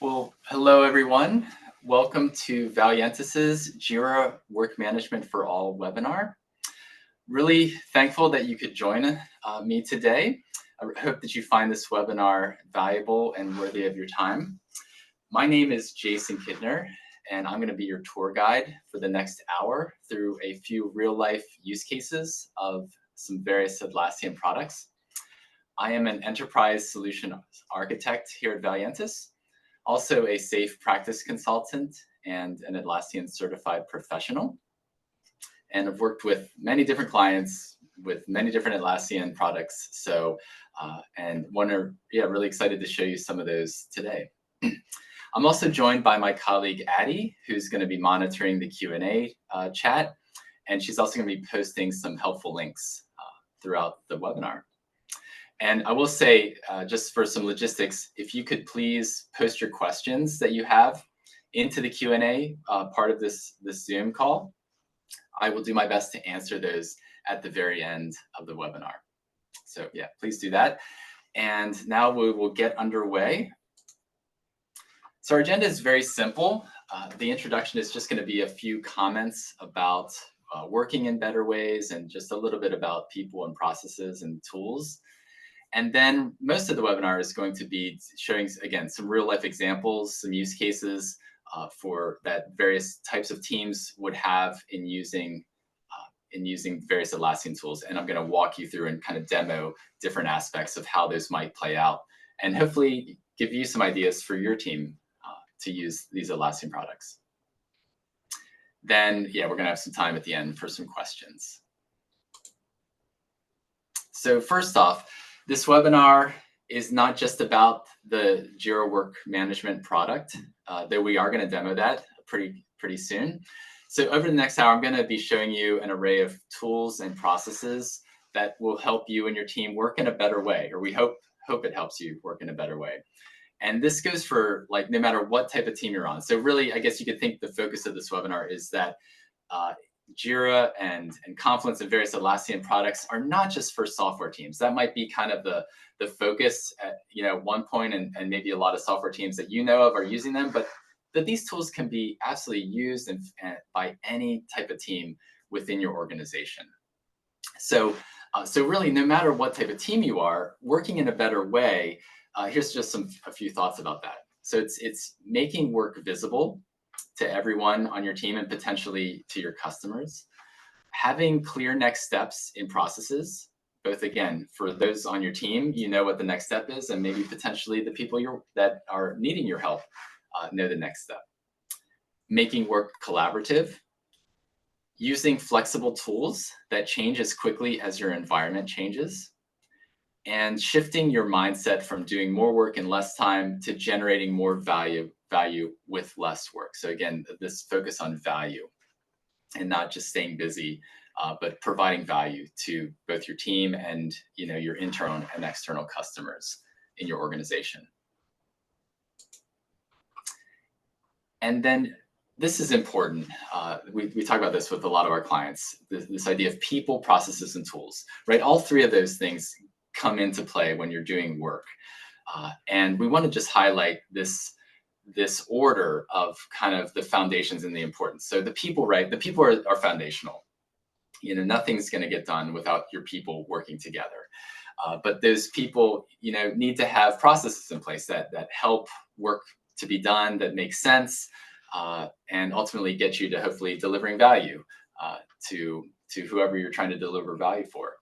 Well, hello everyone. Welcome to Valiantys's Jira Work Management for All webinar. Really thankful that you could join me today. I hope that you find this webinar valuable and worthy of your time. My name is Jason Kidner, and I'm going to be your tour guide for the next hour through a few real-life use cases of some various Atlassian products. I am an enterprise solution architect here at Valiantys, also a safe practice consultant and an Atlassian certified professional. And I've worked with many different clients with many different Atlassian products. So, really excited to show you some of those today. I'm also joined by my colleague, Addie, who's going to be monitoring the Q&A chat. And she's also going to be posting some helpful links throughout the webinar. And I will say, just for some logistics, if you could please post your questions that you have into the Q&A part of this Zoom call, I will do my best to answer those at the very end of the webinar. So yeah, please do that. And now we will get underway. So our agenda is very simple. The introduction is just going to be a few comments about working in better ways and just a little bit about people and processes and tools. And then most of the webinar is going to be showing, again, some real life examples, some use cases for that various types of teams would have in using various Atlassian tools. And I'm going to walk you through and kind of demo different aspects of how those might play out and hopefully give you some ideas for your team to use these Atlassian products. Then, yeah, we're going to have some time at the end for some questions. So first off, this webinar is not just about the Jira Work Management product, though we are going to demo that pretty soon. So over the next hour, I'm going to be showing you an array of tools and processes that will help you and your team work in a better way, or we hope it helps you work in a better way. And this goes for like no matter what type of team you're on. So really, I guess you could think the focus of this webinar is that Jira and Confluence and various Atlassian products are not just for software teams. That might be kind of the focus at one point, and maybe a lot of software teams that you know of are using them, but these tools can be absolutely used by any type of team within your organization. So really, no matter what type of team you are, working in a better way, here's just a few thoughts about that. So it's making work visible to everyone on your team and potentially to your customers. Having clear next steps in processes, both again, for those on your team, you know what the next step is, and maybe potentially the people that are needing your help know the next step. Making work collaborative, using flexible tools that change as quickly as your environment changes, and shifting your mindset from doing more work in less time to generating more value with less work. So again, this focus on value and not just staying busy, but providing value to both your team and your internal and external customers in your organization. And then this is important. We talk about this with a lot of our clients, this idea of people, processes, and tools, right? All three of those things come into play when you're doing work. And we want to just highlight this order of kind of the foundations and the importance. So the people, right? The people are foundational. Nothing's going to get done without your people working together. But those people, need to have processes in place that help work to be done, that make sense, and ultimately get you to hopefully delivering value to whoever you're trying to deliver value for.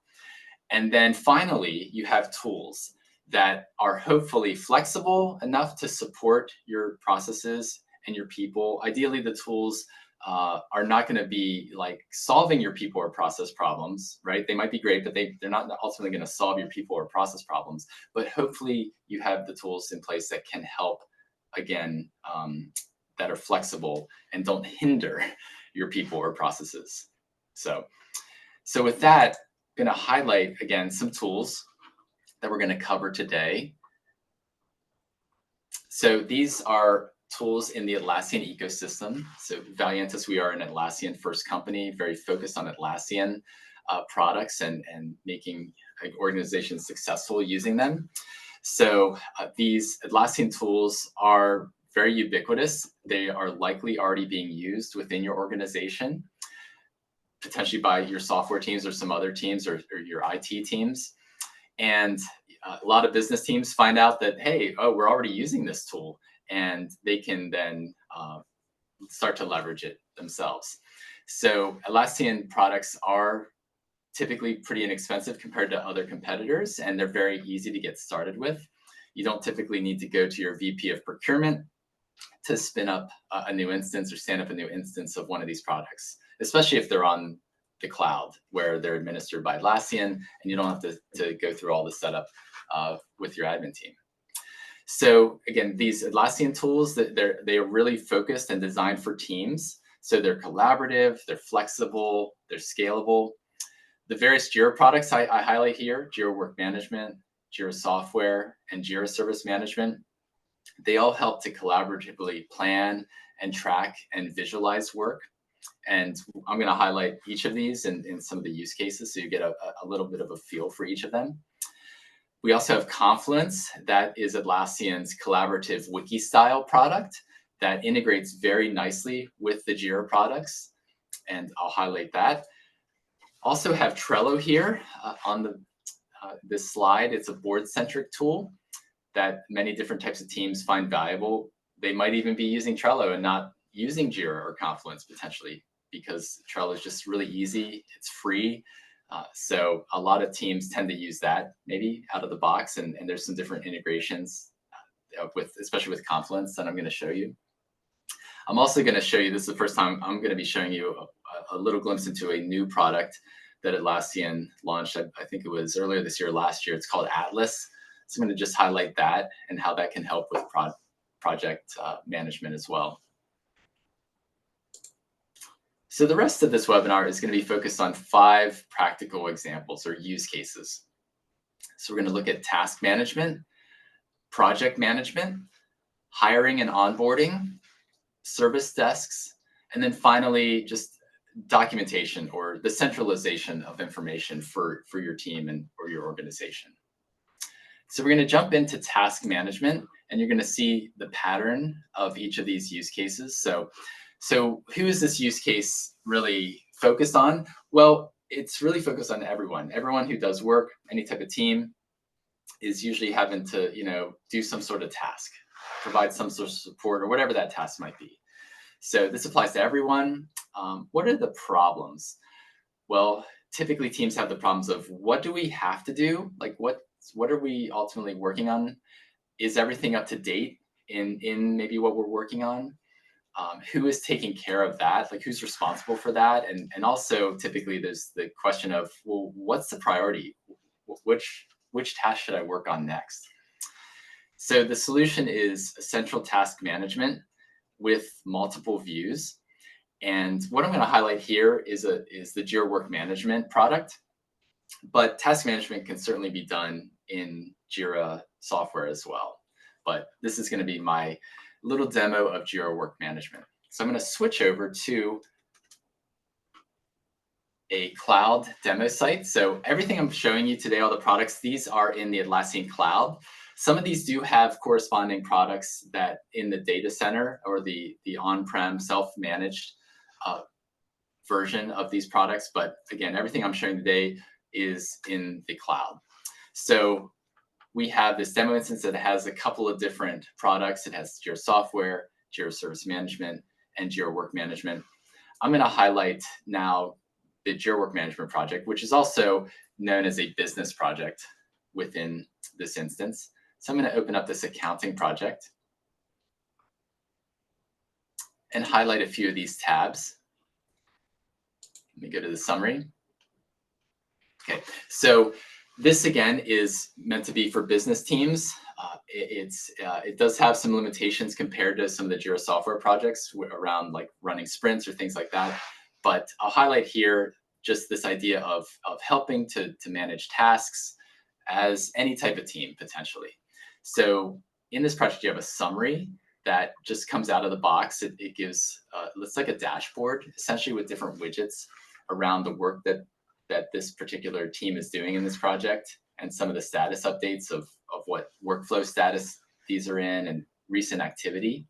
And then finally, you have tools that are hopefully flexible enough to support your processes and your people. Ideally, the tools are not going to be like solving your people or process problems, right? They might be great, but they're not ultimately going to solve your people or process problems. But hopefully, you have the tools in place that can help, again, that are flexible and don't hinder your people or processes. So with that, I'm going to highlight again some tools that we're going to cover today. So these are tools in the Atlassian ecosystem. So Valiantys, we are an Atlassian first company, very focused on Atlassian products and making organizations successful using them. So these Atlassian tools are very ubiquitous. They are likely already being used within your organization, potentially by your software teams or some other teams or your IT teams. And a lot of business teams find out that, hey, oh, we're already using this tool, and they can then start to leverage it themselves. So Atlassian products are typically pretty inexpensive compared to other competitors, and they're very easy to get started with. You don't typically need to go to your VP of procurement to spin up a new instance or stand up a new instance of one of these products, especially if they're on the cloud where they're administered by Atlassian and you don't have to go through all the setup with your admin team. So again, these Atlassian tools, they are really focused and designed for teams. So they're collaborative, they're flexible, they're scalable. The various Jira products I highlight here, Jira Work Management, Jira Software, and Jira Service Management, they all help to collaboratively plan and track and visualize work. And I'm going to highlight each of these in some of the use cases so you get a little bit of a feel for each of them. We also have Confluence. That is Atlassian's collaborative wiki-style product that integrates very nicely with the Jira products, and I'll highlight that. Also have Trello here on this slide. It's a board-centric tool that many different types of teams find valuable. They might even be using Trello and not using Jira or Confluence potentially, because Trello is just really easy, it's free. So a lot of teams tend to use that maybe out of the box, and there's some different integrations especially with Confluence that I'm going to show you. I'm also going to show you, this is the first time I'm going to be showing you a little glimpse into a new product that Atlassian launched. I think it was earlier this year, last year. It's called Atlas. So I'm going to just highlight that and how that can help with project management as well. So the rest of this webinar is going to be focused on 5 practical examples or use cases. So we're going to look at task management, project management, hiring and onboarding, service desks, and then finally just documentation or the centralization of information for your team and or your organization. So we're going to jump into task management, and you're going to see the pattern of each of these use cases. So who is this use case really focused on? Well, it's really focused on everyone. Everyone who does work, any type of team, is usually having to, do some sort of task, provide some sort of support or whatever that task might be. So this applies to everyone. What are the problems? Well, typically teams have the problems of what do we have to do? Like what are we ultimately working on? Is everything up to date in maybe what we're working on? Who is taking care of that? Like who's responsible for that? And also typically there's the question of, well, what's the priority? Which task should I work on next? So the solution is a central task management with multiple views. And what I'm going to highlight here is the Jira Work Management product. But task management can certainly be done in Jira software as well. But this is going to be my little demo of Jira Work Management. So I'm going to switch over to a cloud demo site. So everything I'm showing you today, all the products, these are in the Atlassian cloud. Some of these do have corresponding products that in the data center or the on-prem self-managed version of these products. But again, everything I'm showing today is in the cloud. So we have this demo instance that has a couple of different products. It has Jira Software, Jira Service Management, and Jira Work Management. I'm going to highlight now the Jira Work Management project, which is also known as a business project within this instance. So I'm going to open up this accounting project and highlight a few of these tabs. Let me go to the summary. Okay, so this again is meant to be for business teams. It does have some limitations compared to some of the Jira software projects around like running sprints or things like that. But I'll highlight here just this idea of helping to manage tasks as any type of team potentially. So in this project, you have a summary that just comes out of the box. It gives, it's like a dashboard essentially with different widgets around the work that this particular team is doing in this project and some of the status updates of what workflow status these are in and recent activity.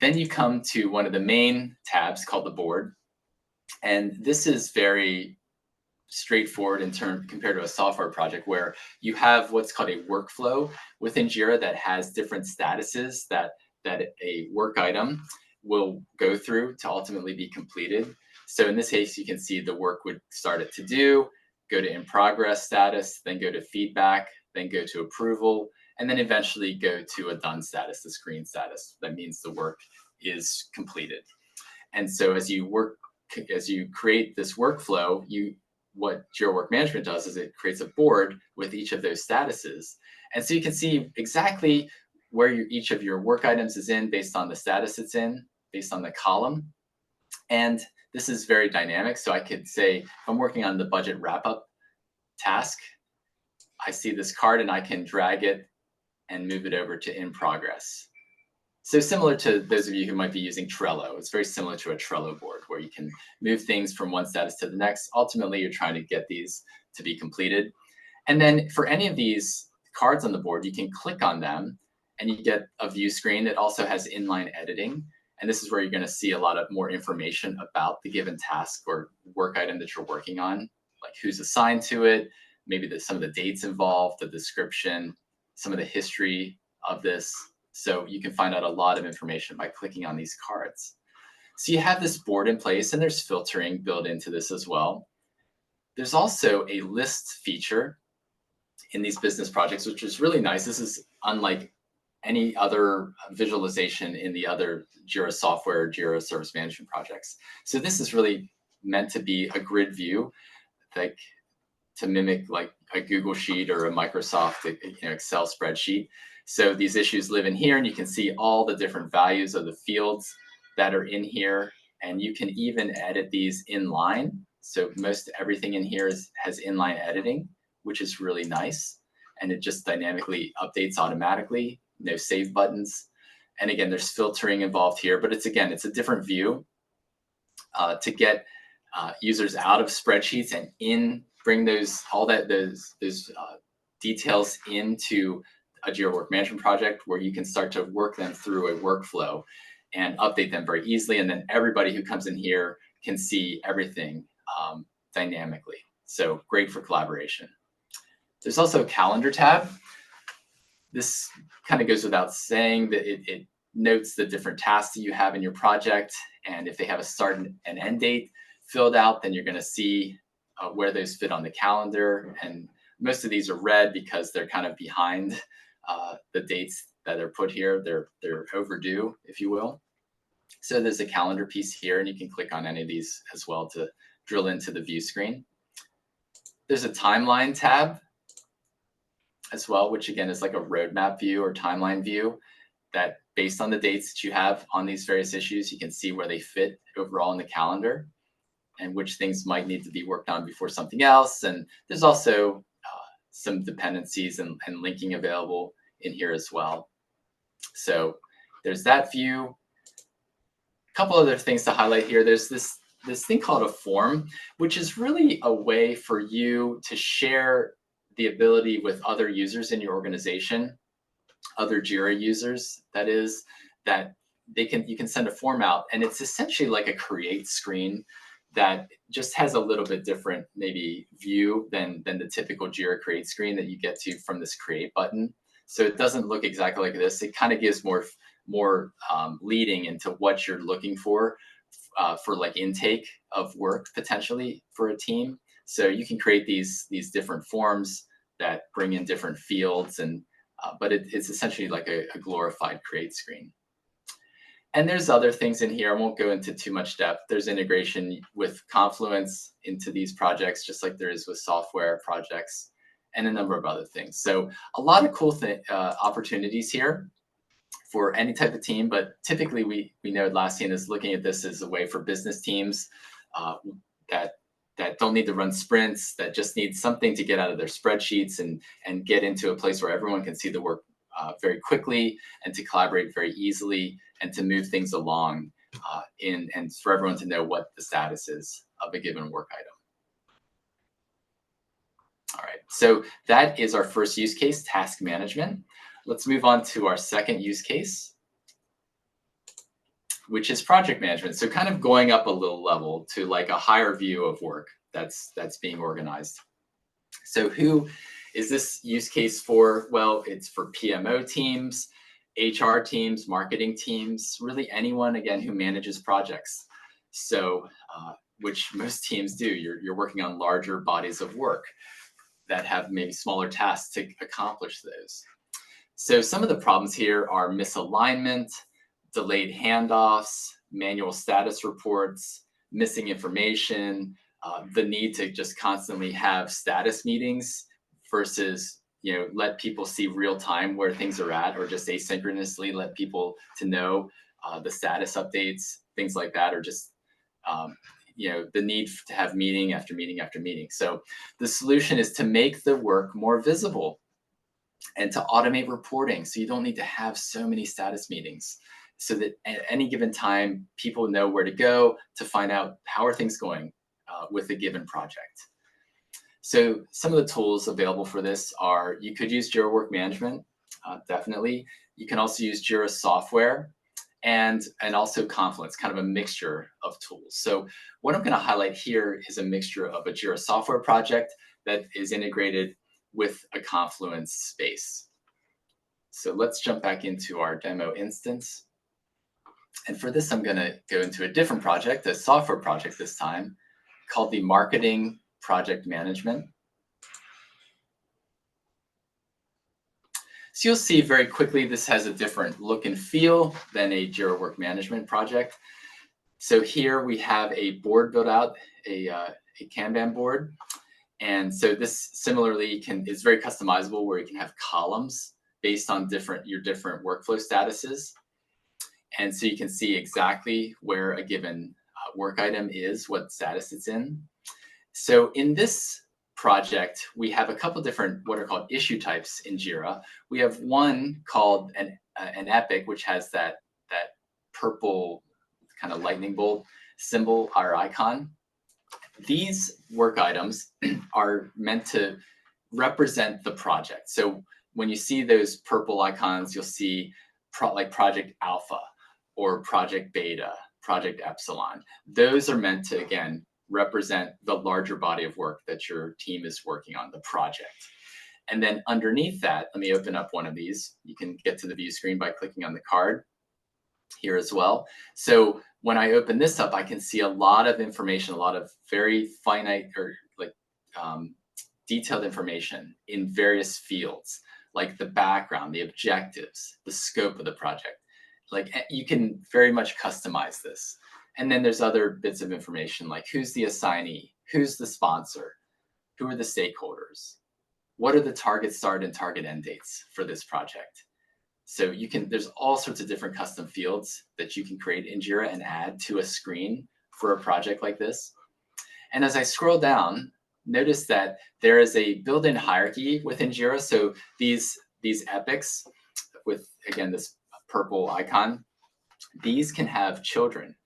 Then you come to one of the main tabs called the board. And this is very straightforward in terms compared to a software project where you have what's called a workflow within Jira that has different statuses that a work item will go through to ultimately be completed. So in this case, you can see the work would start at to do, go to in progress status, then go to feedback, then go to approval, and then eventually go to a done status, the screen status. That means the work is completed. And so as you create this workflow, what Jira Work Management does is it creates a board with each of those statuses. And so you can see exactly where each of your work items is in based on the status it's in, based on the column. And this is very dynamic. So I could say, if I'm working on the budget wrap-up task, I see this card and I can drag it and move it over to in progress. So similar to those of you who might be using Trello, it's very similar to a Trello board where you can move things from one status to the next. Ultimately, you're trying to get these to be completed. And then for any of these cards on the board, you can click on them and you get a view screen that also has inline editing. And this is where you're going to see a lot of more information about the given task or work item that you're working on, like who's assigned to it, maybe some of the dates involved, the description, some of the history of this. So you can find out a lot of information by clicking on these cards. So you have this board in place and there's filtering built into this as well. There's also a list feature in these business projects, which is really nice. This is unlike any other visualization in the other Jira software, Jira service management projects. So this is really meant to be a grid view, like to mimic like a Google Sheet or a Microsoft Excel spreadsheet. So these issues live in here and you can see all the different values of the fields that are in here. And you can even edit these inline. So most everything in here has inline editing, which is really nice. And it just dynamically updates automatically, no save buttons. And again, there's filtering involved here, but it's a different view to get users out of spreadsheets and bring those details into a Jira Work Management project where you can start to work them through a workflow and update them very easily. And then everybody who comes in here can see everything dynamically. So great for collaboration. There's also a calendar tab. This kind of goes without saying that it notes the different tasks that you have in your project. And if they have a start and end date filled out, then you're going to see where those fit on the calendar. And most of these are red because they're kind of behind the dates that are put here. They're overdue, if you will. So there's a calendar piece here, and you can click on any of these as well to drill into the view screen. There's a timeline tab as well, which again is like a roadmap view or timeline view that based on the dates that you have on these various issues, you can see where they fit overall in the calendar and which things might need to be worked on before something else. And there's also some dependencies and linking available in here as well. So there's that view. A couple other things to highlight here. There's this thing called a form, which is really a way for you to share the ability with other users in your organization, other Jira users, that is, that you can send a form out, and it's essentially like a create screen that just has a little bit different maybe view than the typical Jira create screen that you get to from this create button. So it doesn't look exactly like this. It kind of gives more leading into what you're looking for like intake of work potentially for a team. So you can create these different forms that bring in different fields, and but it's essentially like a glorified create screen. And there's other things in here. I won't go into too much depth. There's integration with Confluence into these projects, just like there is with software projects, and a number of other things. So a lot of cool opportunities here for any type of team, but typically we know Atlassian is looking at this as a way for business teams that don't need to run sprints, that just need something to get out of their spreadsheets and get into a place where everyone can see the work very quickly and to collaborate very easily and to move things along and for everyone to know what the status is of a given work item. All right, so that is our first use case, task management. Let's move on to our second use case. which is project management. So kind of going up a little level to like a higher view of work that's being organized. So who is this use case for? Well, it's for PMO teams, HR teams, marketing teams, really anyone, again, who manages projects. So, which most teams do. You're working on larger bodies of work that have maybe smaller tasks to accomplish those. So some of the problems here are misalignment, delayed handoffs, manual status reports, missing information, the need to just constantly have status meetings versus let people see real time where things are at, or just asynchronously let people to know the status updates, things like that, or just the need to have meeting after meeting after meeting. So the solution is to make the work more visible and to automate reporting, so you don't need to have so many status meetings, so that at any given time people know where to go to find out how are things going with a given project. So some of the tools available for this are, you could use Jira Work Management, definitely. You can also use Jira software and also Confluence, kind of a mixture of tools. So what I'm going to highlight here is a mixture of a Jira software project that is integrated with a Confluence space. So let's jump back into our demo instance. And for this, I'm going to go into a different project, a software project this time, called the Marketing Project Management. So you'll see very quickly this has a different look and feel than a Jira Work Management project. So here we have a board built out, a Kanban board. And so this similarly is very customizable, where you can have columns based on your different workflow statuses. And so you can see exactly where a given work item is, what status it's in. So in this project, we have a couple different what are called issue types in Jira. We have one called an epic, which has that purple kind of lightning bolt symbol or icon. These work items are meant to represent the project. So when you see those purple icons, you'll see like Project Alpha or Project Beta, Project Epsilon. Those are meant to, again, represent the larger body of work that your team is working on, the project. And then underneath that, let me open up one of these. You can get to the view screen by clicking on the card here as well. So when I open this up, I can see a lot of information, a lot of very finite or like detailed information in various fields, like the background, the objectives, the scope of the project. Like you can very much customize this. And then there's other bits of information like who's the assignee, who's the sponsor, who are the stakeholders, what are the target start and target end dates for this project. So there's all sorts of different custom fields that you can create in Jira and add to a screen for a project like this. And as I scroll down, notice that there is a built-in hierarchy within Jira. So these epics with, again, this purple icon, these can have children.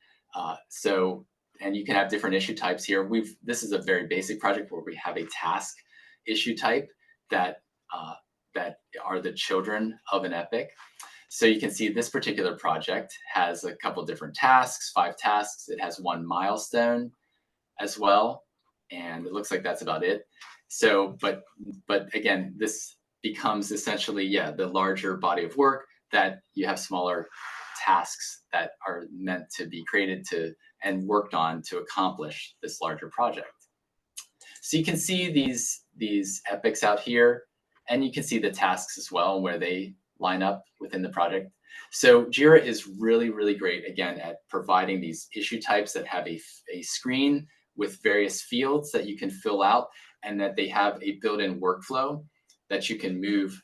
And you can have different issue types here. This is a very basic project where we have a task issue type that are the children of an epic. So you can see this particular project has a couple different tasks, 5 tasks. It has 1 milestone as well. And it looks like that's about it. So, but again, this becomes essentially, the larger body of work that you have smaller tasks that are meant to be created and worked on to accomplish this larger project. So you can see these epics out here, and you can see the tasks as well, where they line up within the project. So Jira is really, really great, again, at providing these issue types that have a screen with various fields that you can fill out, and that they have a built-in workflow that you can move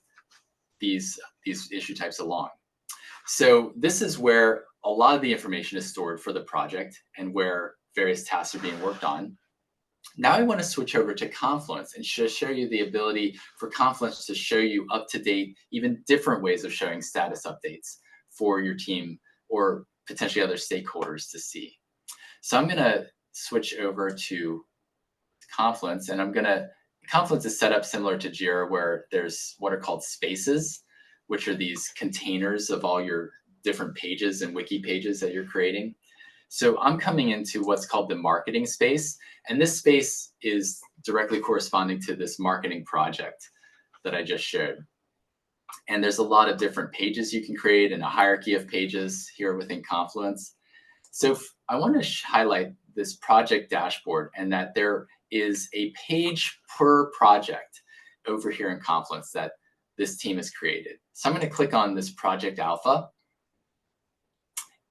these issue types along. So this is where a lot of the information is stored for the project and where various tasks are being worked on. Now I want to switch over to Confluence and show you the ability for Confluence to show you up-to-date, even different ways of showing status updates for your team or potentially other stakeholders to see. So I'm going to switch over to Confluence, and Confluence is set up similar to Jira, where there's what are called spaces, which are these containers of all your different pages and wiki pages that you're creating. So I'm coming into what's called the marketing space, and this space is directly corresponding to this marketing project that I just showed. And there's a lot of different pages you can create and a hierarchy of pages here within Confluence. So I want to highlight this project dashboard and that there is a page per project over here in Confluence that this team has created. So I'm going to click on this project alpha.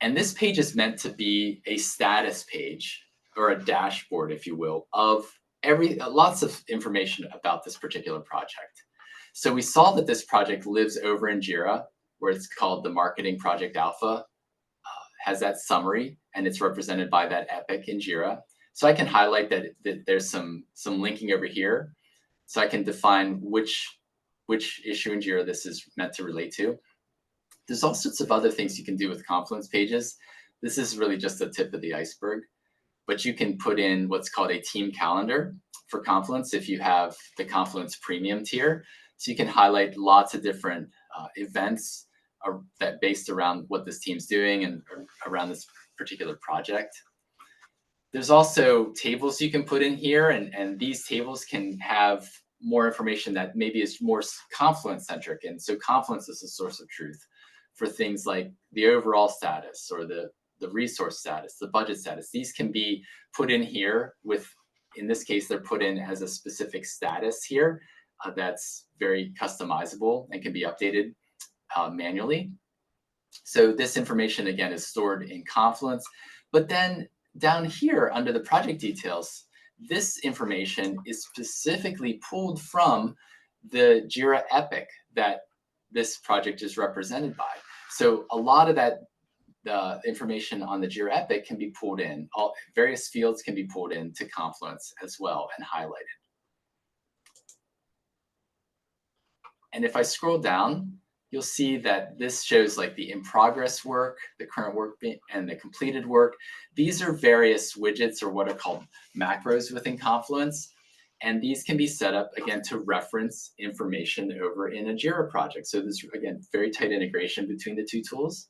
And this page is meant to be a status page or a dashboard, if you will, of lots of information about this particular project. So we saw that this project lives over in Jira, where it's called the Marketing Project Alpha, has that summary, and it's represented by that epic in Jira. So I can highlight that there's some linking over here. So I can define which issue in Jira this is meant to relate to. There's all sorts of other things you can do with Confluence pages. This is really just the tip of the iceberg, but you can put in what's called a team calendar for Confluence if you have the Confluence Premium tier. So you can highlight lots of different events that based around what this team's doing and around this particular project. There's also tables you can put in here, and these tables can have more information that maybe is more Confluence centric. And so Confluence is a source of truth for things like the overall status or the resource status, the budget status. These can be put in here with, in this case, they're put in as a specific status here that's very customizable and can be updated manually. So this information, again, is stored in Confluence. But then down here under the project details, this information is specifically pulled from the Jira epic that this project is represented by. So a lot of that information on the Jira epic can be pulled in. Various fields can be pulled into Confluence as well and highlighted. And if I scroll down, you'll see that this shows like the in progress work, the current work, and the completed work. These are various widgets or what are called macros within Confluence. And these can be set up, again, to reference information over in a Jira project. So this, again, very tight integration between the two tools.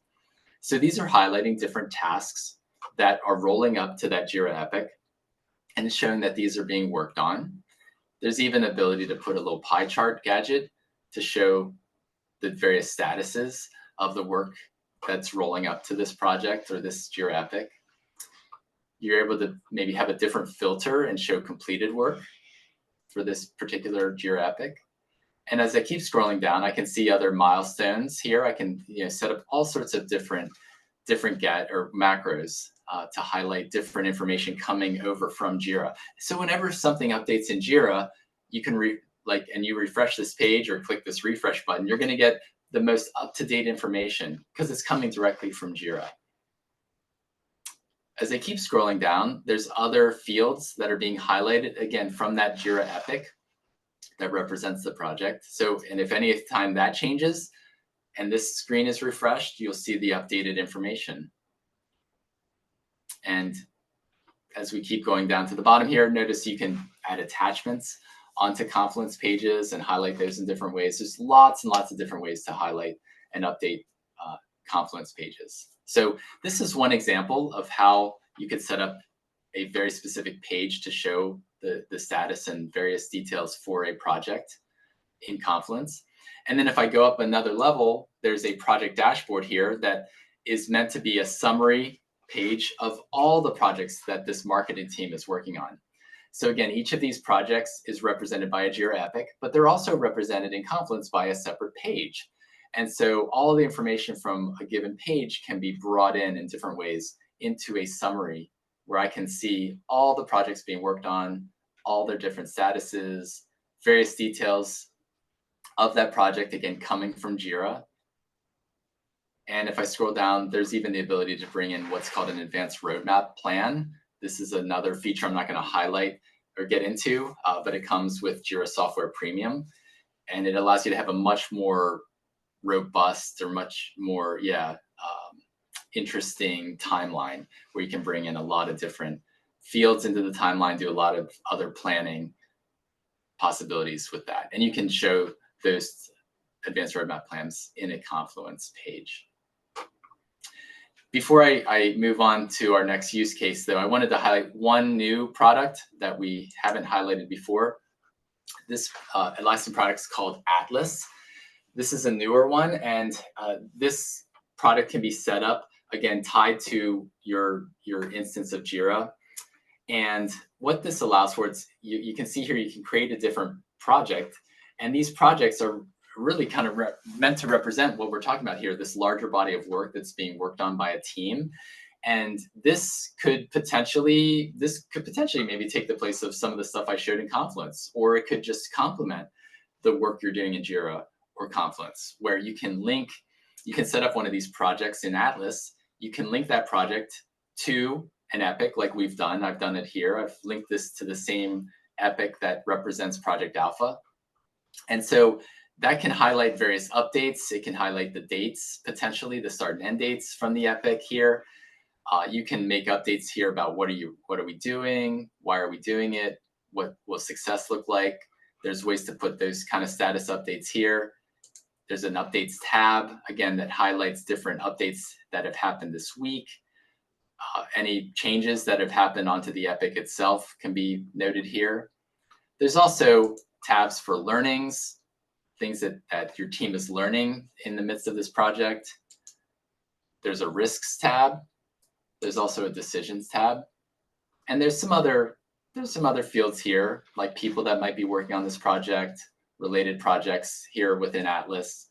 So these are highlighting different tasks that are rolling up to that Jira epic and showing that these are being worked on. There's even ability to put a little pie chart gadget to show the various statuses of the work that's rolling up to this project or this Jira epic. You're able to maybe have a different filter and show completed work for this particular Jira epic. And as I keep scrolling down, I can see other milestones here. I can set up all sorts of different get or macros to highlight different information coming over from Jira. So whenever something updates in Jira, you can you refresh this page or click this refresh button, you're going to get the most up-to-date information because it's coming directly from Jira. As I keep scrolling down, there's other fields that are being highlighted, again, from that Jira epic that represents the project. So, and if any time that changes and this screen is refreshed, you'll see the updated information. And as we keep going down to the bottom here, notice you can add attachments onto Confluence pages and highlight those in different ways. There's lots and lots of different ways to highlight and update Confluence pages. So this is one example of how you could set up a very specific page to show the status and various details for a project in Confluence. And then if I go up another level, there's a project dashboard here that is meant to be a summary page of all the projects that this marketing team is working on. So again, each of these projects is represented by a Jira epic, but they're also represented in Confluence by a separate page. And so all the information from a given page can be brought in different ways into a summary where I can see all the projects being worked on, all their different statuses, various details of that project, again, coming from Jira. And if I scroll down, there's even the ability to bring in what's called an advanced roadmap plan. This is another feature I'm not going to highlight or get into, but it comes with Jira Software Premium. And it allows you to have a much more robust or much more, interesting timeline where you can bring in a lot of different fields into the timeline, do a lot of other planning possibilities with that. And you can show those advanced roadmap plans in a Confluence page. Before I move on to our next use case, though, I wanted to highlight one new product that we haven't highlighted before. This Atlassian product is called Atlas. This is a newer one, and this product can be set up, again, tied to your instance of Jira. And what this allows for, you can see here, you can create a different project, and these projects are really kind of meant to represent what we're talking about here, this larger body of work that's being worked on by a team. And this could potentially maybe take the place of some of the stuff I showed in Confluence, or it could just complement the work you're doing in Jira or Confluence, where you can set up one of these projects in Atlas. You can link that project to an epic like we've done. I've done it here. I've linked this to the same epic that represents Project Alpha. And so that can highlight various updates. It can highlight the dates, potentially the start and end dates from the epic here. You can make updates here about what are we doing? Why are we doing it? What will success look like? There's ways to put those kind of status updates here. There's an updates tab, again, that highlights different updates that have happened this week. Any changes that have happened onto the epic itself can be noted here. There's also tabs for learnings, things that your team is learning in the midst of this project. There's a risks tab. There's also a decisions tab. And there's some other fields here, like people that might be working on this project, related projects here within Atlas,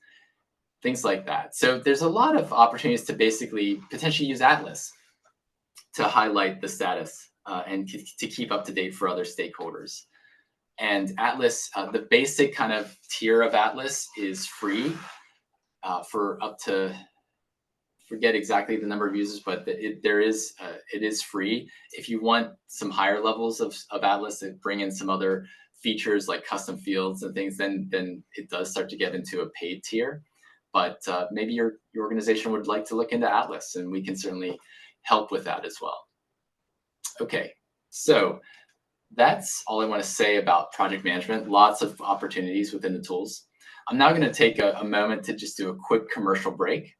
things like that. So there's a lot of opportunities to basically potentially use Atlas to highlight the status and to keep up to date for other stakeholders. And Atlas, the basic kind of tier of Atlas is free for up to, forget exactly the number of users, but it is free. If you want some higher levels of Atlas that bring in some other features like custom fields and things, then it does start to get into a paid tier. But maybe your organization would like to look into Atlas, and we can certainly help with that as well. Okay, so that's all I want to say about project management. Lots of opportunities within the tools. I'm now going to take a moment to just do a quick commercial break.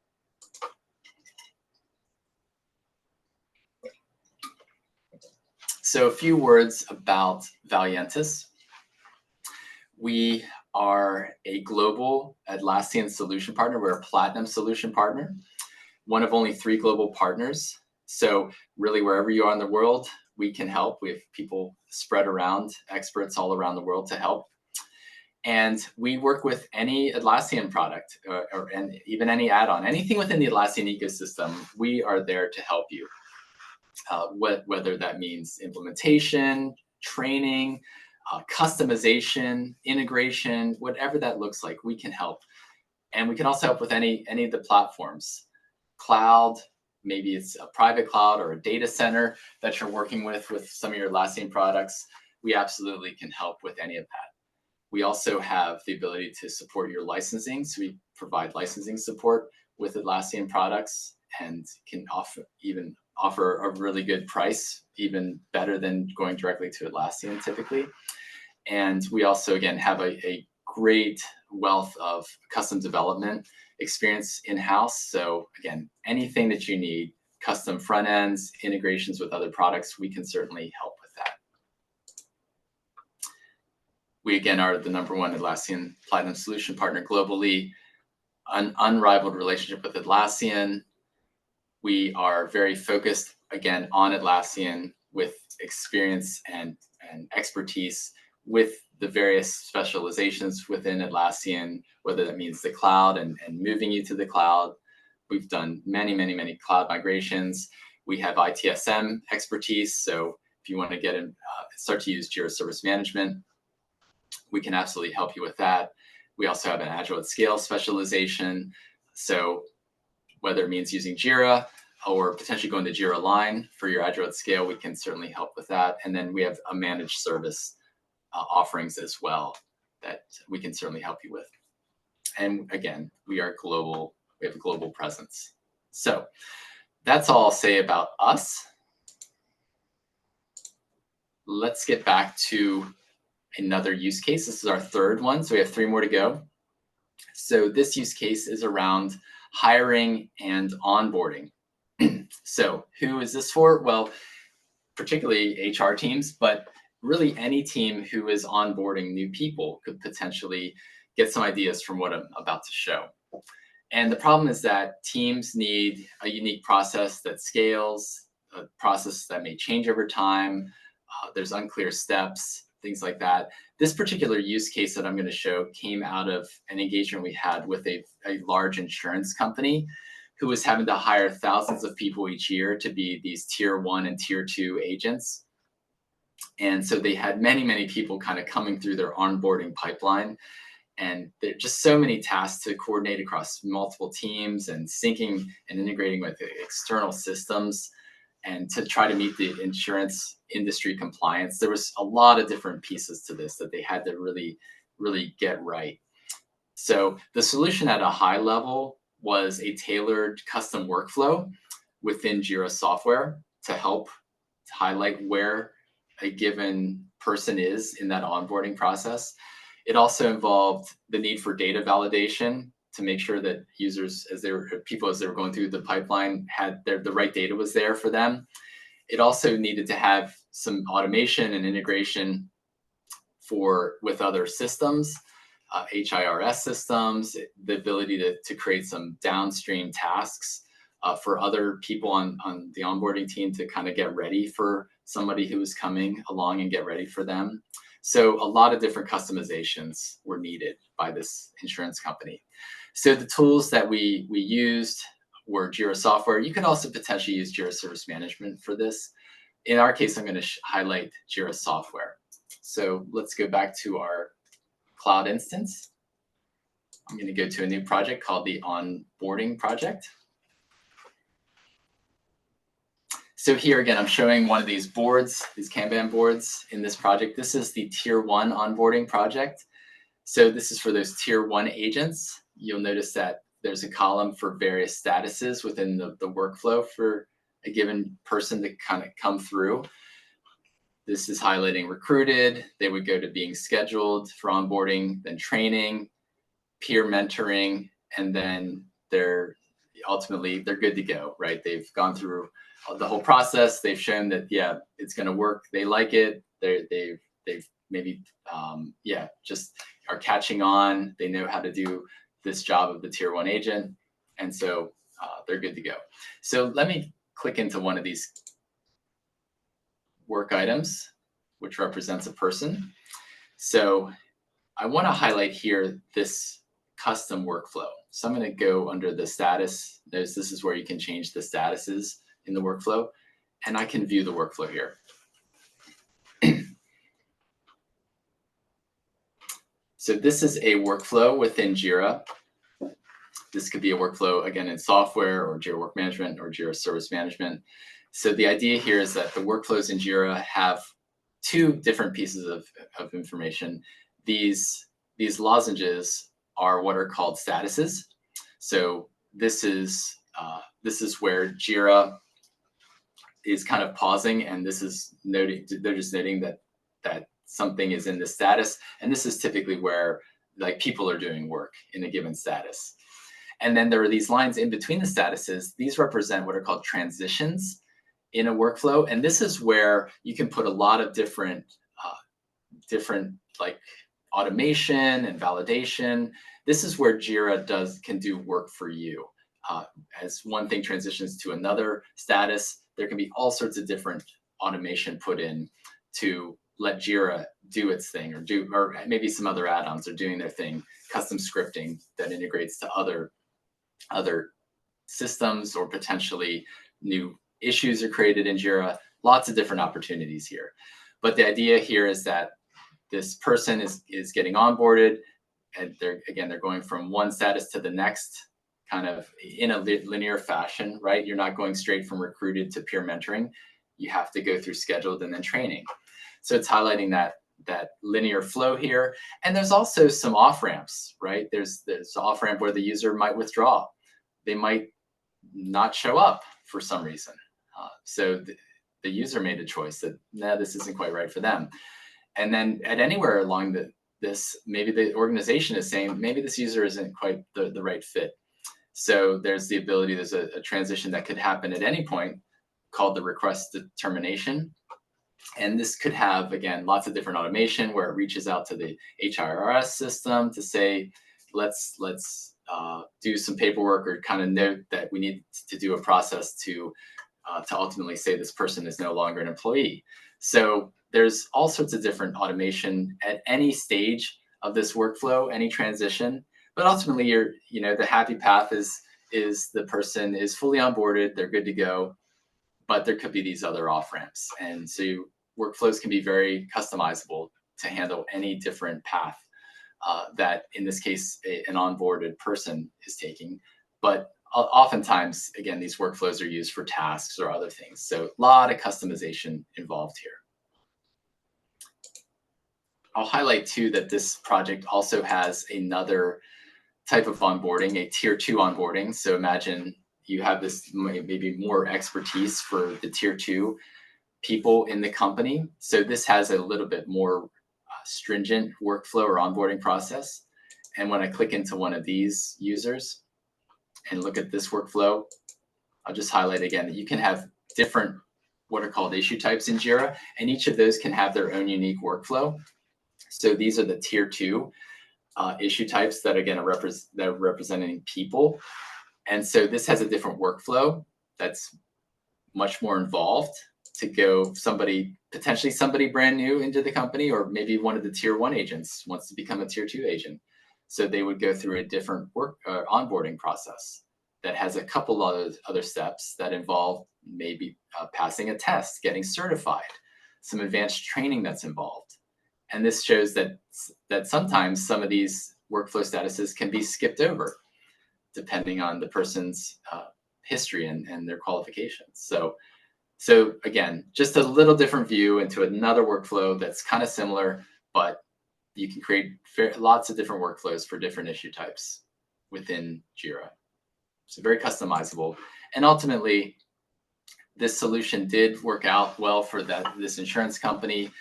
So a few words about Valiantys. We are a global Atlassian solution partner. We're a platinum solution partner, one of only 3 global partners. So really, wherever you are in the world, we can help. We have people spread around, experts all around the world to help. And we work with any Atlassian product and even any add-on, anything within the Atlassian ecosystem, we are there to help you. Whether that means implementation, training, customization, integration, whatever that looks like, we can help. And we can also help with any of the platforms. Cloud, maybe it's a private cloud or a data center that you're working with some of your Atlassian products. We absolutely can help with any of that. We also have the ability to support your licensing. So we provide licensing support with Atlassian products and can offer a really good price, even better than going directly to Atlassian typically. And we also, again, have a great wealth of custom development experience in-house. So again, anything that you need, custom front ends, integrations with other products, we can certainly help with that. We, again, are the #1 Atlassian Platinum Solution Partner globally, an unrivaled relationship with Atlassian. We are very focused, again, on Atlassian with experience and expertise with the various specializations within Atlassian, whether that means the cloud and moving you to the cloud. We've done many cloud migrations. We have ITSM expertise. So if you want to get in, start to use Jira Service Management, we can absolutely help you with that. We also have an Agile at Scale specialization. So whether it means using Jira or potentially going to Jira Line for your Agile at Scale, we can certainly help with that. And then we have a managed service offerings as well that we can certainly help you with. And again, we are global. We have a global presence. So that's all I'll say about us. Let's get back to another use case. This is our 3rd one, so we have 3 more to go. So this use case is around hiring and onboarding. So who is this for? Well, particularly HR teams, but really any team who is onboarding new people could potentially get some ideas from what I'm about to show. And the problem is that teams need a unique process that scales, a process that may change over time. There's unclear steps, things like that. This particular use case that I'm going to show came out of an engagement we had with a large insurance company who was having to hire thousands of people each year to be these tier 1 and tier 2 agents. And so they had many, many people kind of coming through their onboarding pipeline. And there are just so many tasks to coordinate across multiple teams and syncing and integrating with external systems and to try to meet the insurance industry compliance. There was a lot of different pieces to this that they had to really, really get right. So the solution at a high level was a tailored custom workflow within Jira software to help highlight where a given person is in that onboarding process. It also involved the need for data validation to make sure that users, as they were going through the pipeline, had the right data was there for them. It also needed to have some automation and integration with other systems, HIRS systems, the ability to create some downstream tasks for other people on the onboarding team to kind of get ready for somebody who was coming along and get ready for them. So a lot of different customizations were needed by this insurance company. So the tools that we used were Jira software. You could also potentially use Jira Service Management for this. In our case, I'm going to highlight Jira software. So let's go back to our cloud instance. I'm going to go to a new project called the Onboarding project. So here again, I'm showing one of these boards, these Kanban boards in this project. This is the tier 1 onboarding project. So this is for those tier 1 agents. You'll notice that there's a column for various statuses within the workflow for a given person to kind of come through. This is highlighting recruited. They would go to being scheduled for onboarding, then training, peer mentoring, and then they're good to go, right? They've gone through the whole process. They've shown that, yeah, it's going to work. They like it. They've maybe, just are catching on. They know how to do this job of the tier 1 agent. And so they're good to go. So let me click into one of these work items, which represents a person. So I want to highlight here this custom workflow. So I'm going to go under the status. This is where you can change the statuses in the workflow, and I can view the workflow here. So this is a workflow within Jira. This could be a workflow, again, in software or Jira Work Management or Jira Service Management. So the idea here is that the workflows in Jira have two different pieces of information. These lozenges are what are called statuses. So this is where Jira is kind of pausing, and this is noting, they're just noting that something is in the status, and this is typically where like people are doing work in a given status. And then there are these lines in between the statuses. These represent what are called transitions in a workflow, and this is where you can put a lot of different like automation and validation. This is where Jira can do work for you. As one thing transitions to another status, there can be all sorts of different automation put in to let Jira do its thing, or maybe some other add-ons are doing their thing, custom scripting that integrates to other systems, or potentially new issues are created in Jira. Lots of different opportunities here. But the idea here is that this person is getting onboarded, and they're going from one status to the next, kind of in a linear fashion, right? You're not going straight from recruited to peer mentoring. You have to go through scheduled and then training. So it's highlighting that linear flow here. And there's also some off-ramps, right? There's off-ramp where the user might withdraw. They might not show up for some reason. So the user made a choice that, no, this isn't quite right for them. And then at anywhere along this, maybe the organization is saying, maybe this user isn't quite the right fit. So there's the ability, there's a transition that could happen at any point called the request determination. And this could have, again, lots of different automation where it reaches out to the HRIS system to say, let's do some paperwork, or kind of note that we need to do a process to ultimately say this person is no longer an employee. So there's all sorts of different automation at any stage of this workflow, any transition. But ultimately, the happy path is the person is fully onboarded, they're good to go, but there could be these other off ramps. And so workflows can be very customizable to handle any different path that, in this case, an onboarded person is taking. But oftentimes, again, these workflows are used for tasks or other things. So a lot of customization involved here. I'll highlight too that this project also has another type of onboarding, a tier 2 onboarding. So imagine you have this maybe more expertise for the tier 2 people in the company. So this has a little bit more stringent workflow or onboarding process. And when I click into one of these users and look at this workflow, I'll just highlight again that you can have different what are called issue types in Jira, and each of those can have their own unique workflow. So these are the tier 2 issue types that, again, are representing people. And so this has a different workflow that's much more involved to go potentially somebody brand new into the company, or maybe one of the tier 1 agents wants to become a tier 2 agent. So they would go through a different onboarding process that has a couple of other steps that involve maybe passing a test, getting certified, some advanced training that's involved. And this shows that sometimes some of these workflow statuses can be skipped over depending on the person's history and their qualifications. So again, just a little different view into another workflow that's kind of similar, but you can create lots of different workflows for different issue types within Jira. So very customizable. And ultimately, this solution did work out well for this insurance company,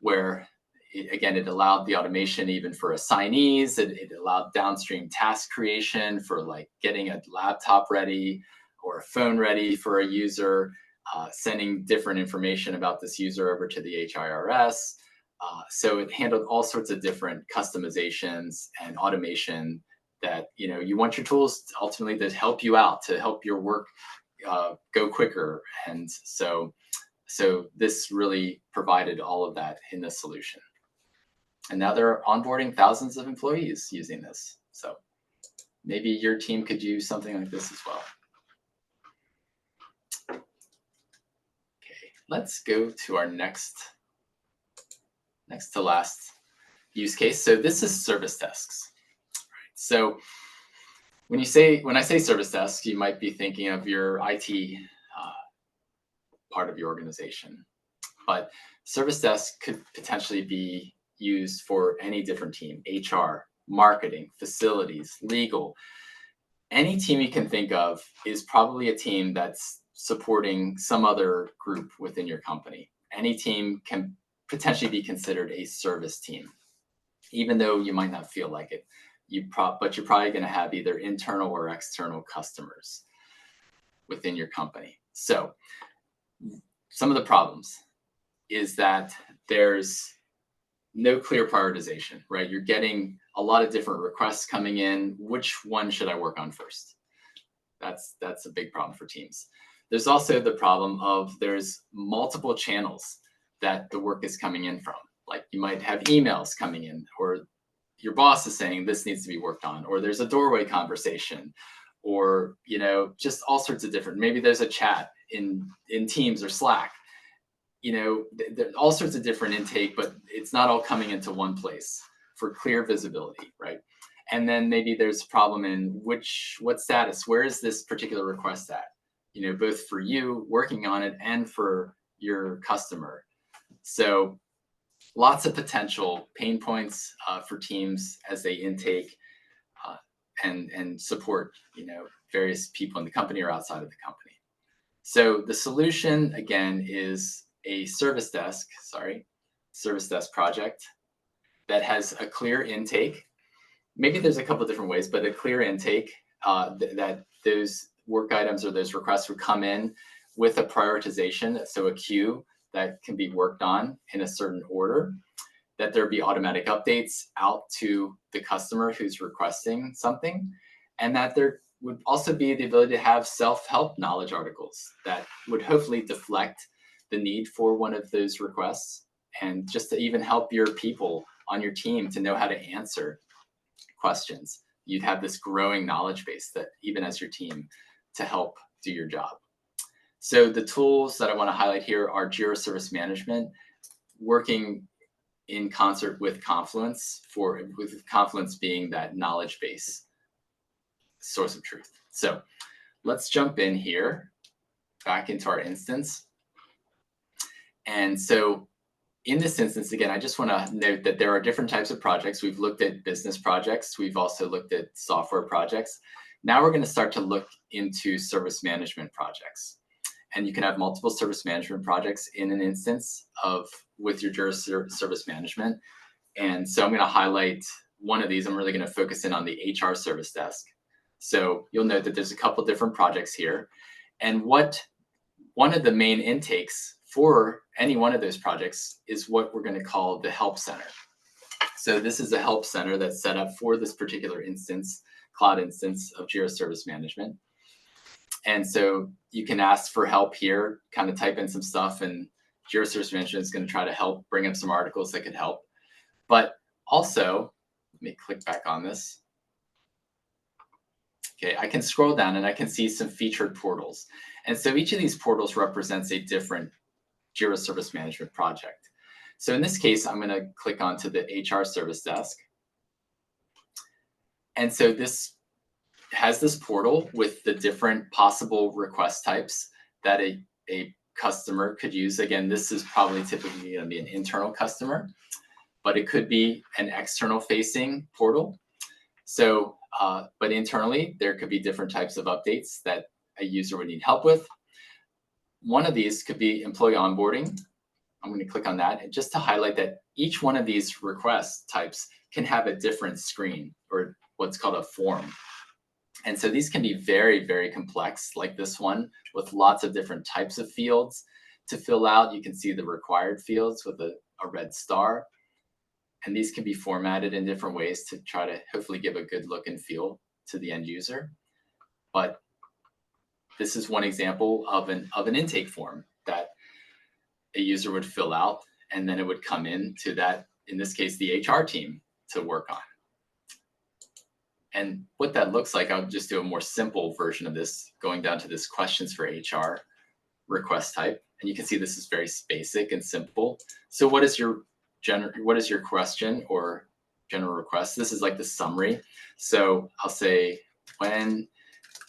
where it allowed the automation even for assignees. It allowed downstream task creation for like getting a laptop ready or a phone ready for a user, sending different information about this user over to the HIRS. So it handled all sorts of different customizations and automation that, you want your tools ultimately to help you out, to help your work go quicker. And so this really provided all of that in the solution. And now they're onboarding thousands of employees using this. So maybe your team could use something like this as well. Okay, let's go to our next to last use case. So this is service desks. Right. So when I say service desk, you might be thinking of your IT part of your organization, but service desk could potentially be used for any different team: HR, marketing, facilities, legal. Any team you can think of is probably a team that's supporting some other group within your company. Any team can potentially be considered a service team, even though you might not feel like it. But you're probably going to have either internal or external customers within your company. So some of the problems is that there's no clear prioritization, right? You're getting a lot of different requests coming in. Which one should I work on first? That's a big problem for teams. There's also the problem of there's multiple channels that the work is coming in from. Like you might have emails coming in, or your boss is saying this needs to be worked on, or there's a doorway conversation, or just all sorts of different. Maybe there's a chat in Teams or Slack. There's all sorts of different intake, but it's not all coming into one place for clear visibility, right? And then maybe there's a problem in what status, where is this particular request at? Both for you working on it and for your customer. So lots of potential pain points for teams as they intake and support, various people in the company or outside of the company. So the solution, again, is a service desk project that has a clear intake. Maybe there's a couple of different ways, but a clear intake that those work items or those requests would come in with a prioritization, so a queue that can be worked on in a certain order, that there be automatic updates out to the customer who's requesting something, and that there would also be the ability to have self-help knowledge articles that would hopefully deflect the need for one of those requests, and just to even help your people on your team to know how to answer questions. You'd have this growing knowledge base that even as your team to help do your job. So the tools that I want to highlight here are Jira Service Management, working in concert with Confluence, with Confluence being that knowledge base source of truth. So let's jump in here, back into our instance. And so in this instance, again, I just want to note that there are different types of projects. We've looked at business projects. We've also looked at software projects. Now we're going to start to look into service management projects. And you can have multiple service management projects in an instance with your Jira Service Management. And so I'm going to highlight one of these. I'm really going to focus in on the HR service desk. So you'll note that there's a couple different projects here. And one of the main intakes for any one of those projects is what we're going to call the help center. So this is a help center that's set up for this particular instance, cloud instance of Jira Service Management. And so you can ask for help here, kind of type in some stuff, and Jira Service Management is going to try to help bring up some articles that could help. But also, let me click back on this. Okay, I can scroll down and I can see some featured portals. And so each of these portals represents a different Jira Service Management project. So in this case, I'm going to click onto the HR service desk. And so this has this portal with the different possible request types that a customer could use. Again, this is probably typically going to be an internal customer, but it could be an external facing portal. So, but internally, there could be different types of updates that a user would need help with. One of these could be employee onboarding. I'm going to click on that, and just to highlight that each one of these request types can have a different screen, or what's called a form. And so these can be very, very complex, like this one, with lots of different types of fields to fill out. You can see the required fields with a red star. And these can be formatted in different ways to try to hopefully give a good look and feel to the end user. But this is one example of an intake form that a user would fill out, and then it would come in to that, in this case, the HR team to work on. And what that looks like, I'll just do a more simple version of this, going down to this questions for HR request type. And you can see this is very basic and simple. So what is your question or general request? This is like the summary. So I'll say, when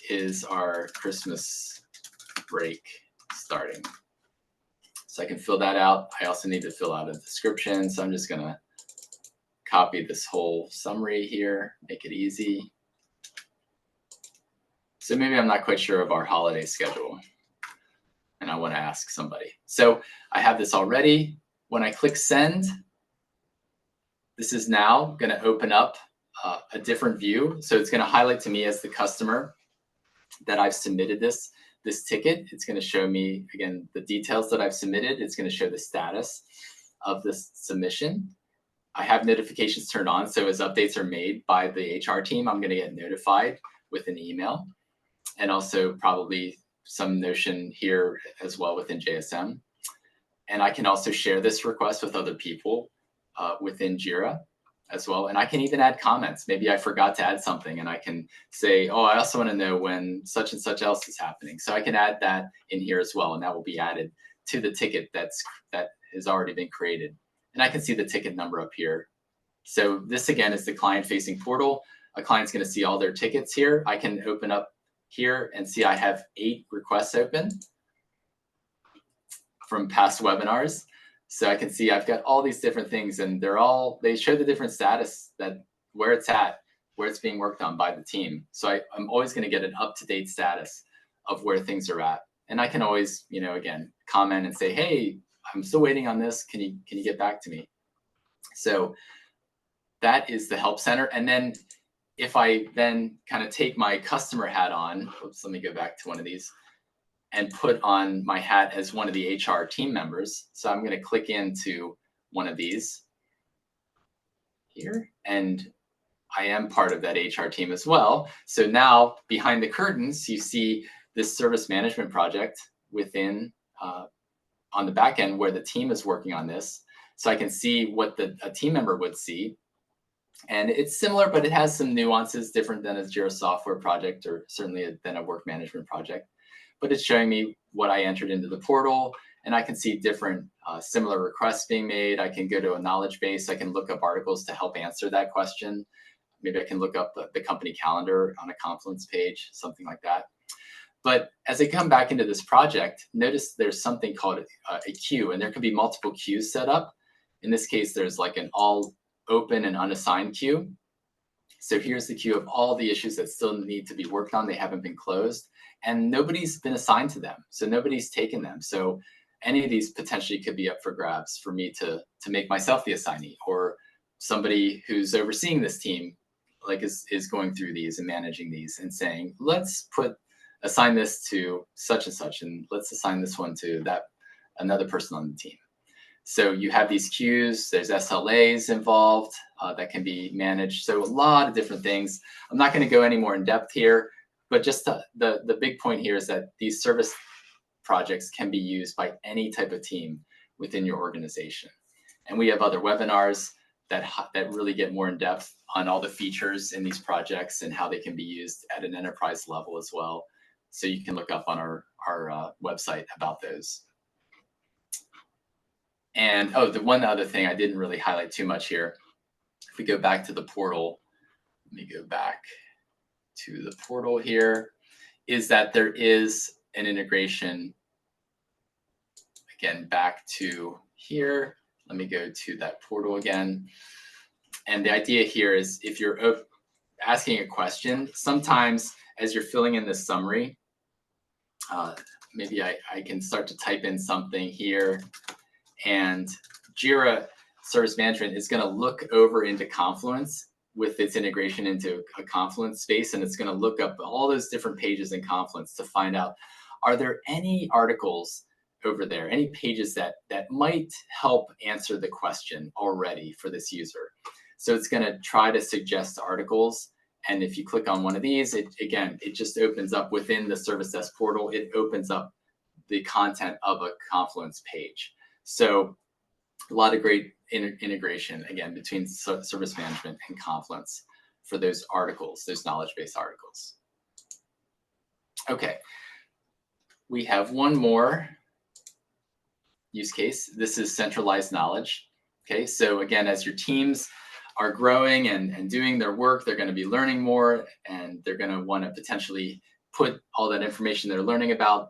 is our Christmas break starting? So I can fill that out. I also need to fill out a description. So I'm just gonna copy this whole summary here, make it easy. So maybe I'm not quite sure of our holiday schedule and I want to ask somebody. So I have this already. When I click send, this is now going to open up a different view. So it's going to highlight to me as the customer that I've submitted this ticket. It's going to show me, again, the details that I've submitted. It's going to show the status of this submission. I have notifications turned on, so as updates are made by the HR team, I'm going to get notified with an email, and also probably some notion here as well within JSM. And I can also share this request with other people within Jira as well. And I can even add comments. Maybe I forgot to add something, and I can say, oh, I also want to know when such and such else is happening. So I can add that in here as well, and that will be added to the ticket that has already been created. And I can see the ticket number up here. So this, again, is the client-facing portal. A client's going to see all their tickets here. I can open up here and see I have 8 requests open from past webinars. So I can see I've got all these different things, and they show the different status, that where it's at, where it's being worked on by the team. So I'm always going to get an up-to-date status of where things are at. And I can always, again, comment and say, hey, I'm still waiting on this. Can you get back to me? So that is the help center. And then if I then kind of take my customer hat on, oops, let me go back to one of these, and put on my hat as one of the HR team members. So I'm going to click into one of these here, and I am part of that HR team as well. So now behind the curtains, you see this service management project within on the back end where the team is working on this. So I can see what a team member would see. And it's similar, but it has some nuances different than a Jira software project, or certainly than a work management project. But it's showing me what I entered into the portal, and I can see different similar requests being made. I can go to a knowledge base. I can look up articles to help answer that question. Maybe I can look up the company calendar on a Confluence page, something like that. But as I come back into this project, notice there's something called a queue, and there can be multiple queues set up. In this case, there's like an all open and unassigned queue. So here's the queue of all the issues that still need to be worked on. They haven't been closed, and nobody's been assigned to them. So nobody's taken them. So any of these potentially could be up for grabs for me to make myself the assignee, or somebody who's overseeing this team like is going through these and managing these and saying, let's assign this to such and such, and let's assign this one to another person on the team. So you have these queues, there's SLAs involved that can be managed. So a lot of different things. I'm not going to go any more in depth here, but just the big point here is that these service projects can be used by any type of team within your organization. And we have other webinars that really get more in depth on all the features in these projects and how they can be used at an enterprise level as well. So you can look up on our website about those. And the one other thing I didn't really highlight too much here, if we go back to the portal, let me go back to the portal here, is that there is an integration, again, back to here. Let me go to that portal again. And the idea here is if you're asking a question, sometimes as you're filling in this summary, maybe I can start to type in something here, and Jira Service Management is going to look over into Confluence with its integration into a Confluence space, and it's going to look up all those different pages in Confluence to find out, are there any articles over there, any pages that might help answer the question already for this user. So it's going to try to suggest articles. And if you click on one of these, it just opens up within the Service Desk portal. It opens up the content of a Confluence page. So a lot of great integration, again, between Service Management and Confluence for those articles, those knowledge-based articles. Okay, we have one more use case. This is centralized knowledge. Okay, so again, as your teams are growing and doing their work, they're going to be learning more, and they're going to want to potentially put all that information they're learning about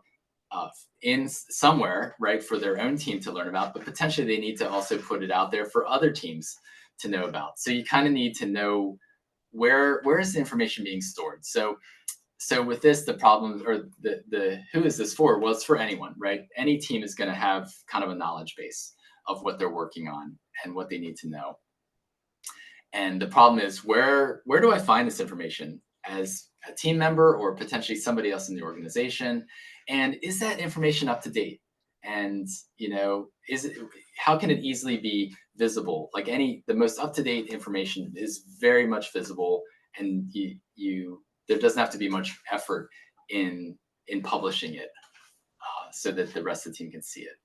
in somewhere, right, for their own team to learn about, but potentially they need to also put it out there for other teams to know about. So you kind of need to know where is the information being stored. So with this, the problem, or the who is this for? Well, it's for anyone, right? Any team is going to have kind of a knowledge base of what they're working on and what they need to know. And the problem is, where do I find this information as a team member or potentially somebody else in the organization? And is that information up to date? And how can it easily be visible? Like the most up-to-date information is very much visible, and there doesn't have to be much effort in publishing it so that the rest of the team can see it.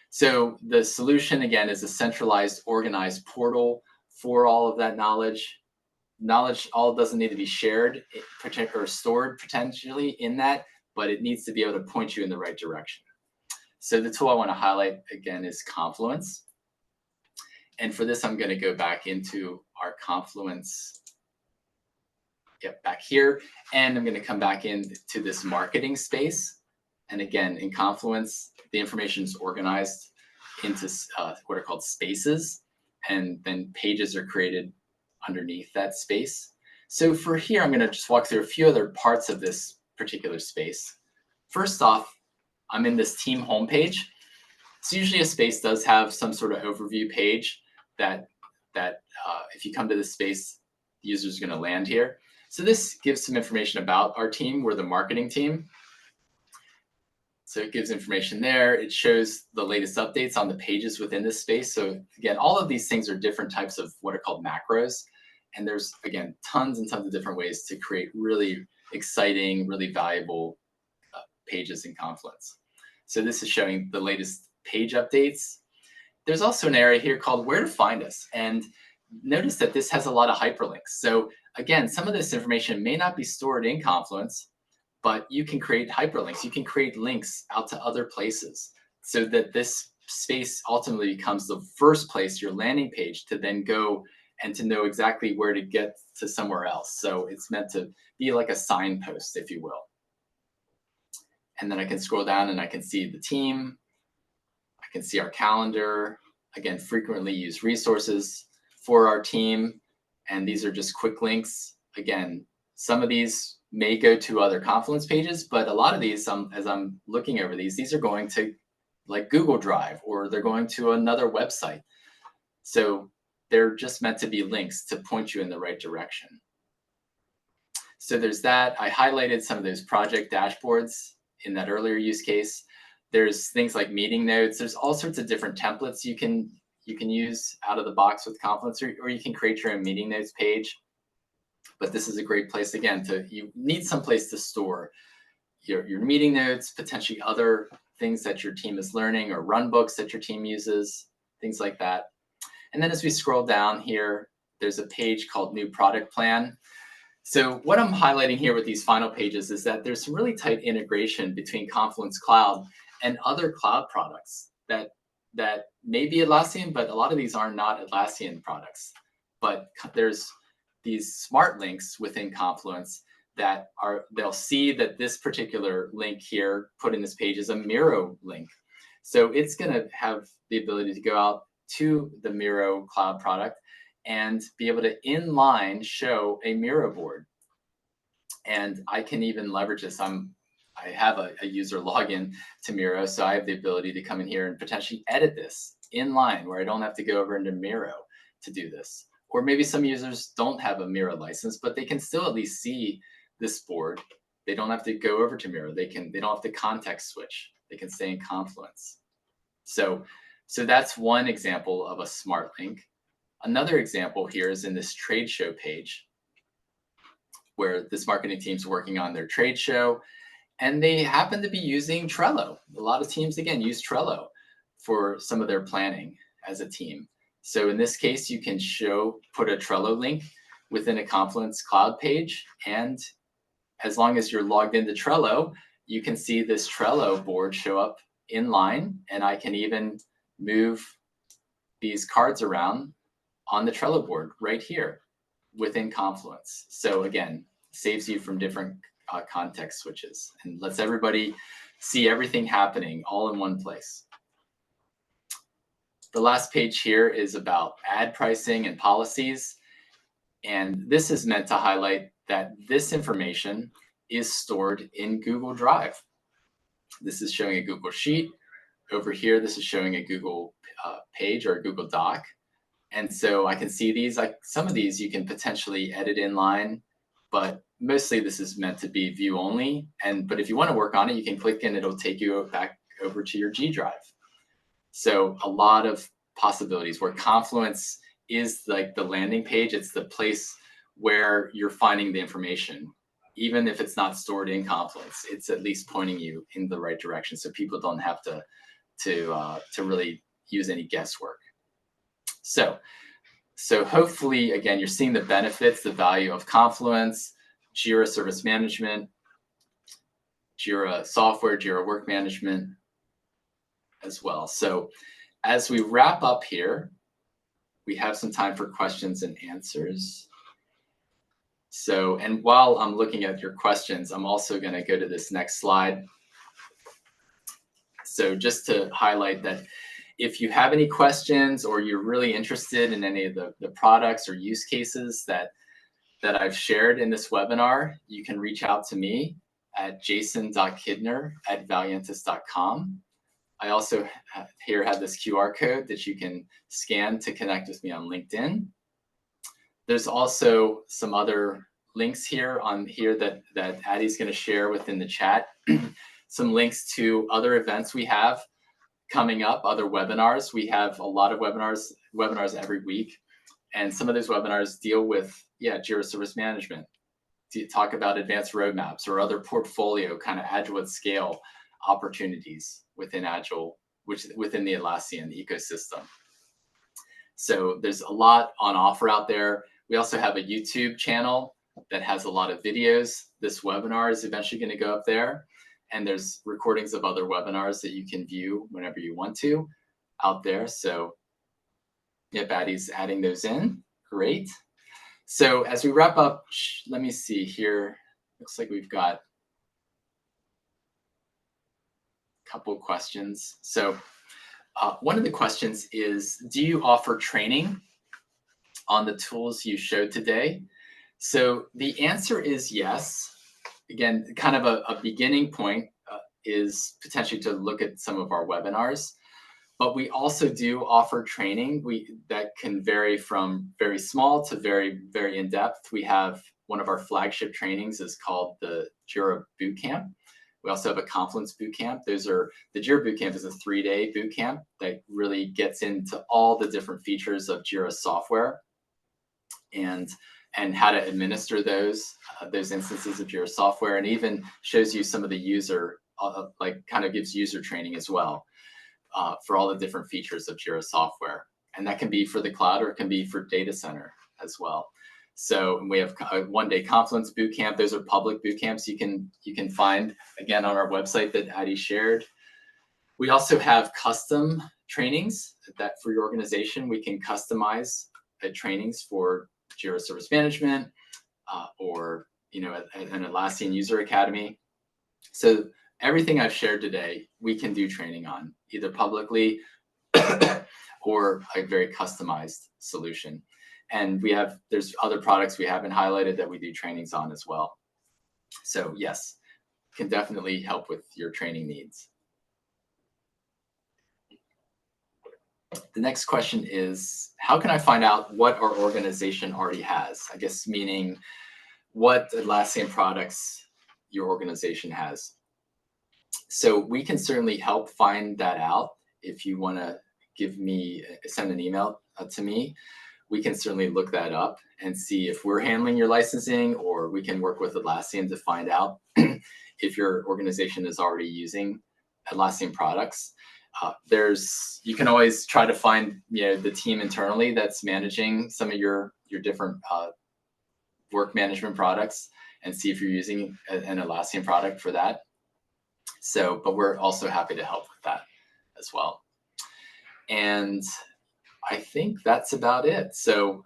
So the solution, again, is a centralized, organized portal for all of that knowledge. Knowledge all doesn't need to be shared or stored potentially in that, but it needs to be able to point you in the right direction. So the tool I want to highlight again is Confluence. And for this, I'm going to go back into our Confluence, back here, and I'm going to come back into this marketing space. And again, in Confluence, the information is organized into what are called spaces, and then pages are created underneath that space. So for here, I'm going to just walk through a few other parts of this particular space. First off, I'm in this team homepage. So usually a space does have some sort of overview page that if you come to this space, users are going to land here. So this gives some information about our team. We're the marketing team. So it gives information there. It shows the latest updates on the pages within this space. So again, all of these things are different types of what are called macros. And there's, again, tons and tons of different ways to create really exciting, really valuable pages in Confluence. So this is showing the latest page updates. There's also an area here called where to find us. And notice that this has a lot of hyperlinks. So again, some of this information may not be stored in Confluence, but you can create hyperlinks. You can create links out to other places so that this space ultimately becomes the first place, your landing page, to then go and to know exactly where to get to somewhere else. So it's meant to be like a signpost, if you will. And then I can scroll down and I can see the team. I can see our calendar. Again, frequently used resources for our team. And these are just quick links. Again, some of these may go to other Confluence pages, but a lot of these, as I'm looking over these are going to like Google Drive, or they're going to another website. So they're just meant to be links to point you in the right direction. So there's that. I highlighted some of those project dashboards in that earlier use case. There's things like meeting notes. There's all sorts of different templates you can use out of the box with Confluence, or you can create your own meeting notes page. But this is a great place, again, you need some place to store your meeting notes, potentially other things that your team is learning, or run books that your team uses, things like that. And then as we scroll down here, there's a page called New Product Plan. So what I'm highlighting here with these final pages is that there's some really tight integration between Confluence Cloud and other cloud products that may be Atlassian, but a lot of these are not Atlassian products. But there's these smart links within Confluence that they'll see that this particular link here put in this page is a Miro link. So it's going to have the ability to go out to the Miro cloud product and be able to inline show a Miro board. And I can even leverage this. I have a user login to Miro, so I have the ability to come in here and potentially edit this inline, where I don't have to go over into Miro to do this. Or maybe some users don't have a Miro license, but they can still at least see this board. They don't have to go over to Miro. They don't have to context switch. They can stay in Confluence. So that's one example of a smart link. Another example here is in this trade show page, where this marketing team's working on their trade show, and they happen to be using Trello. A lot of teams, again, use Trello for some of their planning as a team. So in this case, you can put a Trello link within a Confluence Cloud page, and as long as you're logged into Trello, you can see this Trello board show up in line, and I can even move these cards around on the Trello board right here within Confluence. So again, saves you from different context switches and lets everybody see everything happening all in one place. The last page here is about ad pricing and policies. And this is meant to highlight that this information is stored in Google Drive. This is showing a Google Sheet. Over here, this is showing a Google page or a Google Doc. And so I can see these, like some of these you can potentially edit inline, but mostly this is meant to be view only. But if you want to work on it, you can click and it'll take you back over to your G Drive. So a lot of possibilities where Confluence is like the landing page. It's the place where you're finding the information. Even if it's not stored in Confluence, it's at least pointing you in the right direction, so people don't have to really use any guesswork. So hopefully, again, you're seeing the benefits, the value of Confluence, Jira Service Management, Jira Software, Jira Work Management as well. So as we wrap up here, we have some time for questions and answers. So, and while I'm looking at your questions, I'm also going to go to this next slide. So just to highlight that if you have any questions or you're really interested in any of the products or use cases that I've shared in this webinar, you can reach out to me at jason.kidner@valiantys.com. I also here have this QR code that you can scan to connect with me on LinkedIn. There's also some other links here that Addie's going to share within the chat. Some links to other events we have coming up, other webinars. We have a lot of webinars every week. And some of those webinars deal with, Jira Service Management, to talk about advanced roadmaps or other portfolio kind of Agile at scale opportunities within Agile, which within the Atlassian ecosystem. So there's a lot on offer out there. We also have a YouTube channel that has a lot of videos. This webinar is eventually going to go up there. And there's recordings of other webinars that you can view whenever you want to out there. So yeah, Addie's adding those in. Great. So as we wrap up, let me see here. Looks like we've got a couple questions. So one of the questions is, do you offer training on the tools you showed today? So the answer is yes. Again, kind of a beginning point is potentially to look at some of our webinars, but we also do offer training that can vary from very small to very, very in-depth. We have one of our flagship trainings is called the Jira Bootcamp. We also have a Confluence Bootcamp. The Jira Bootcamp is a 3-day bootcamp that really gets into all the different features of Jira software and how to administer those instances of Jira software, and even shows you some of the user, kind of gives user training as well for all the different features of Jira software. And that can be for the cloud or it can be for data center as well. So we have a 1-day Confluence Bootcamp. Those are public bootcamps you can find, again, on our website that Addie shared. We also have custom trainings that for your organization, we can customize trainings for Jira Service Management or an Atlassian User Academy. So everything I've shared today, we can do training on, either publicly or a very customized solution. And there's other products we haven't highlighted that we do trainings on as well. So yes, can definitely help with your training needs. The next question is, how can I find out what our organization already has? I guess meaning what Atlassian products your organization has. So we can certainly help find that out. If you want to send an email to me, we can certainly look that up and see if we're handling your licensing, or we can work with Atlassian to find out if your organization is already using Atlassian products. You can always try to find the team internally that's managing some of your different work management products and see if you're using an Atlassian product for that. So, but we're also happy to help with that as well. And I think that's about it. So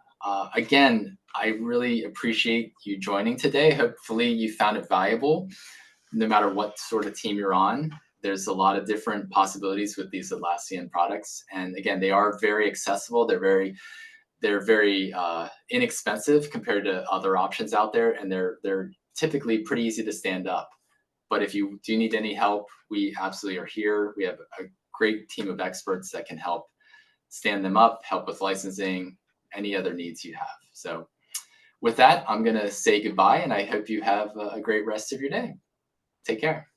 again, I really appreciate you joining today. Hopefully you found it valuable, no matter what sort of team you're on. There's a lot of different possibilities with these Atlassian products. And again, they are very accessible. They're very inexpensive compared to other options out there. And they're typically pretty easy to stand up. But if you do need any help, we absolutely are here. We have a great team of experts that can help stand them up, help with licensing, any other needs you have. So with that, I'm going to say goodbye, and I hope you have a great rest of your day. Take care.